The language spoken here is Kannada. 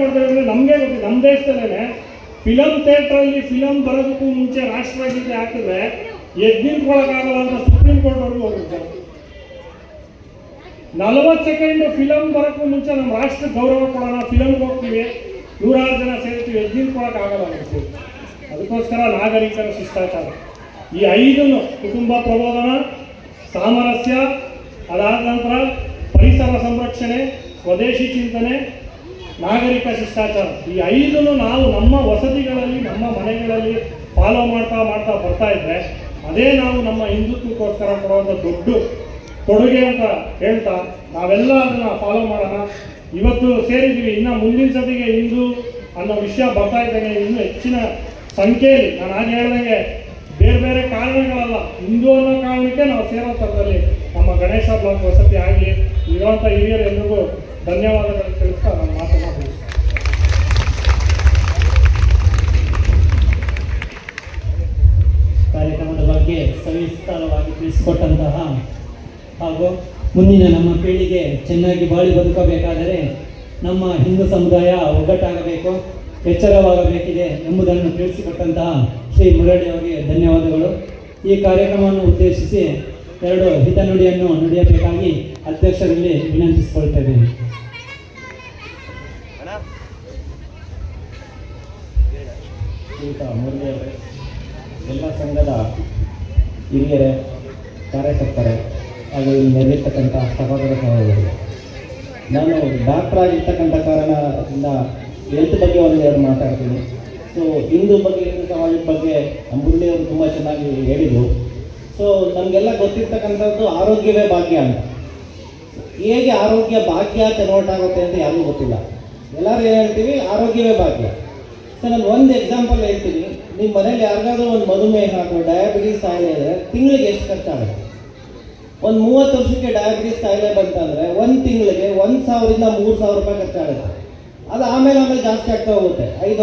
ಮಾಡ್ತಾರೆ ಅಂದರೆ ನಮಗೆ ಗೊತ್ತಿಲ್ಲ. ನಮ್ಮ ದೇಶದಲ್ಲೇ ಫಿಲಮ್ ಥಿಯೇಟ್ರಲ್ಲಿ ಫಿಲಮ್ ಬರೋದಕ್ಕೂ ಮುಂಚೆ ರಾಷ್ಟ್ರಗೀತೆ ಹಾಕಿದ್ರೆ ಎದ್ದು ನಿಂತ್ಕೊಳ್ಳೋಕ್ಕಾಗಲ್ಲ ಅಂತ ಸುಪ್ರೀಂ ಕೋರ್ಟ್ವರೆಗೂ ಹೋಗಿದ್ದಾರೆ. 40 ಸೆಕೆಂಡ್ ಫಿಲಮ್ ಬರೋಕ್ಕೂ ಮುಂಚೆ ನಮ್ಮ ರಾಷ್ಟ್ರಕ್ಕೆ ಗೌರವ ಕೊಡೋಣ, ಫಿಲಮ್ಗೆ ಹೋಗ್ತೀವಿ, 100 ಜನ ಸೇರ್ತೀವಿ, ಎದ್ದು ನಿಂತ್ಕೊಳ್ಳೋಕ್ಕಾಗಲ್ಲ ಅಂತೀವಿ. ಅದಕ್ಕೋಸ್ಕರ ನಾಗರಿಕರ ಶಿಷ್ಟಾಚಾರ ಈ 5 ಕುಟುಂಬ ಪ್ರಬೋಧನ, ಸಾಮರಸ್ಯ, ಅದಾದ ನಂತರ ಪರಿಸರ ಸಂರಕ್ಷಣೆ, ಸ್ವದೇಶಿ ಚಿಂತನೆ, ನಾಗರಿಕ ಶಿಷ್ಟಾಚಾರ, ಈ 5 ನಾವು ನಮ್ಮ ವಸತಿಗಳಲ್ಲಿ ನಮ್ಮ ಮನೆಗಳಲ್ಲಿ ಫಾಲೋ ಮಾಡ್ತಾ ಬರ್ತಾ ಇದ್ದರೆ ಅದೇ ನಾವು ನಮ್ಮ ಹಿಂದುತ್ವಕ್ಕೋಸ್ಕರ ಕೊಡುವಂಥ ದೊಡ್ಡ ಕೊಡುಗೆ ಅಂತ ಹೇಳ್ತಾ ನಾವೆಲ್ಲ ಅದನ್ನು ಫಾಲೋ ಮಾಡೋಣ. ಇವತ್ತು ಸೇರಿದ್ದೀವಿ, ಇನ್ನು ಮುಂದಿನ ಸತಿಗೆ ಹಿಂದೂ ಅನ್ನೋ ವಿಷಯ ಬರ್ತಾ ಇದ್ದಂಗೆ ಇನ್ನೂ ಹೆಚ್ಚಿನ ಸಂಖ್ಯೆಯಲ್ಲಿ, ನಾನು ಹಾಗೆ ಹೇಳ್ದಂಗೆ ಬೇರೆ ಬೇರೆ ಕಾರಣಗಳಲ್ಲ, ಹಿಂದೂ ಅನ್ನೋ ಕಾರಣಕ್ಕೆ ನಾವು ಸೇರೋ ಥರದಲ್ಲಿ ನಮ್ಮ ಗಣೇಶ ಬ್ಲಾಕ್ ವಸತಿ ಆಗಲಿ. ಇರುವಂಥ ಹಿರಿಯರೆಲ್ಲರಿಗೂ ಧನ್ಯವಾದಗಳು ತಿಳಿಸ್ತಾ ನಾನು ಮಾತನ್ನು ಮುಗಿಸ್ತೀನಿ. ಕಾರ್ಯಕ್ರಮದ ಬಗ್ಗೆ ಸವಿಸ್ತಾರವಾಗಿ ತಿಳಿಸಿಕೊಟ್ಟಂತಹ ಹಾಗೂ ಮುಂದಿನ ನಮ್ಮ ಪೀಳಿಗೆ ಚೆನ್ನಾಗಿ ಬಾಳಿ ಬದುಕಬೇಕಾದರೆ ನಮ್ಮ ಹಿಂದೂ ಸಮುದಾಯ ಒಗ್ಗಟ್ಟಾಗಬೇಕು, ಎಚ್ಚರವಾಗಬೇಕಿದೆ ಎಂಬುದನ್ನು ತಿಳಿಸಿಕೊಟ್ಟಂತಹ ಶ್ರೀ ಮುರಳಿ ಅವರಿಗೆ ಧನ್ಯವಾದಗಳು. ಈ ಕಾರ್ಯಕ್ರಮವನ್ನು ಉದ್ದೇಶಿಸಿ 2 ಹಿತನುಡಿಯನ್ನು ನುಡಿಯಬೇಕಾಗಿ ಅಧ್ಯಕ್ಷರಲ್ಲಿ ವಿನಂತಿಸಿಕೊಳ್ತೇನೆ. ಮುರಳಿಯವರೇ, ಎಲ್ಲ ಸಂಘದ ಹಿರಿಯರೇ, ಕಾರ್ಯಕರ್ತರೇ ಹಾಗೂ ಇಲ್ಲಿ ನೆರವೇರ್ತಕ್ಕಂಥ ಸಹೋದರ ಸಹೋದರರು, ನಾನು ಡಾಕ್ಟರ್ ಆಗಿರ್ತಕ್ಕಂಥ ಕಾರಣದಿಂದ ಹೆಲ್ತ್ ಬಗ್ಗೆ 1-2 ಮಾತಾಡ್ತೀನಿ. ಸೊ ಹಿಂದೂ ಬಗ್ಗೆ, ಹಿಂದೂ ಸಮಾಜದ ಬಗ್ಗೆ ಮುರಳಿಯವರು ತುಂಬ ಚೆನ್ನಾಗಿ ಹೇಳಿದರು. ಸೊ ನಮಗೆಲ್ಲ ಗೊತ್ತಿರ್ತಕ್ಕಂಥದ್ದು ಆರೋಗ್ಯವೇ ಭಾಗ್ಯ ಅಂತ. ಹೇಗೆ ಆರೋಗ್ಯ ಭಾಗ್ಯ ಕನ್ವರ್ಟ್ ಆಗುತ್ತೆ ಅಂತ ಯಾರಿಗೂ ಗೊತ್ತಿಲ್ಲ. ಎಲ್ಲರೂ ಏನು ಹೇಳ್ತೀವಿ, ಆರೋಗ್ಯವೇ ಭಾಗ್ಯ. ಸೊ ನಾನು ಒಂದು ಎಕ್ಸಾಂಪಲ್ ಹೇಳ್ತೀನಿ. ನಿಮ್ಮ ಮನೇಲಿ ಯಾರಿಗಾದ್ರೂ ಒಂದು ಮಧುಮೇಹ ಅಥವಾ ಡಯಾಬಿಟೀಸ್ ಕಾಯಿಲೆ ಇದ್ದರೆ ತಿಂಗಳಿಗೆ ಎಷ್ಟು ಖರ್ಚಾಗುತ್ತೆ? ಒಂದು 30 ವರ್ಷಕ್ಕೆ ಡಯಾಬಿಟೀಸ್ ಕಾಯಿಲೆ ಬಂತಂದರೆ 1 ತಿಂಗಳಿಗೆ 1,000 ರಿಂದ 3,000 ರೂಪಾಯಿ ಖರ್ಚಾಗುತ್ತೆ. ಅದು ಆಮೇಲೆ ಜಾಸ್ತಿ ಆಗ್ತಾ ಹೋಗುತ್ತೆ. 5